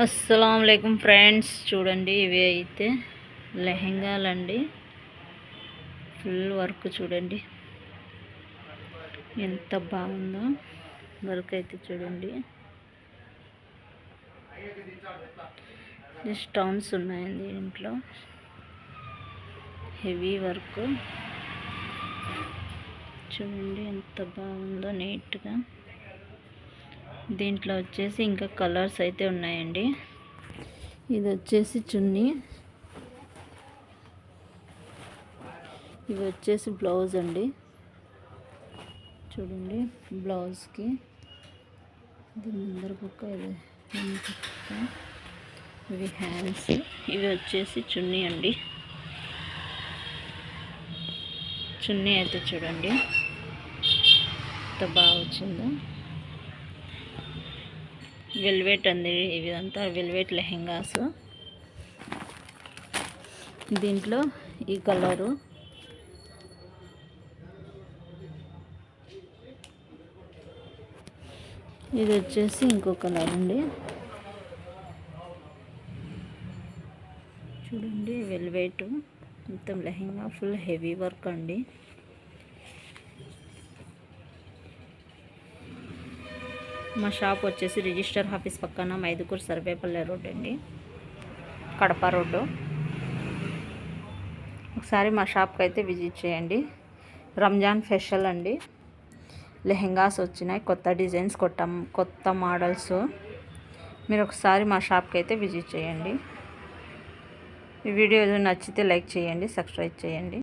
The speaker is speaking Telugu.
అస్సలాముఅలైకుం ఫ్రెండ్స్, చూడండి ఇవి అయితే లెహెంగాలండి. ఫుల్ వర్క్ చూడండి ఎంత బాగుందో. వర్క్ అయితే చూడండి, స్టోన్స్ ఉన్నాయండి ఇంట్లో. హెవీ వర్క్ చూడండి ఎంత బాగుందో, నీట్గా. దీంట్లో వచ్చేసి ఇంకా కలర్స్ అయితే ఉన్నాయండి. ఇది వచ్చేసి చున్నీ, ఇది వచ్చేసి బ్లౌజ్ అండి. చూడండి బ్లౌజ్కి దీని ముందర పక్క, ఇవి హ్యాండ్స్, ఇవి వచ్చేసి చున్నీ అండి. చున్నీ అయితే చూడండి ఎంత బాగా వచ్చిందో. వెల్వెట్ అండి, ఇవి అంతా వెల్వెట్ లెహెంగాస్. దీంట్లో ఈ కలరు, ఇది వచ్చేసి ఇంకో కలర్ అండి. చూడండి వెల్వెట్ మొత్తం లెహెంగా, ఫుల్ హెవీ వర్క్ అండి. మా షాప్ వచ్చేసి రిజిస్టర్ ఆఫీస్ పక్కన మైదుకూరు సర్వేపల్లె రోడ్ అండి, కడప రోడ్డు. ఒకసారి మా షాప్కి అయితే విజిట్ చేయండి. రంజాన్ స్పెషల్ అండి, లెహెంగాస్ వచ్చినాయి, కొత్త డిజైన్స్, కొత్త మోడల్స్. మీరు ఒకసారి మా షాప్కి అయితే విజిట్ చేయండి. ఈ వీడియో నచ్చితే లైక్ చేయండి, సబ్స్క్రైబ్ చేయండి.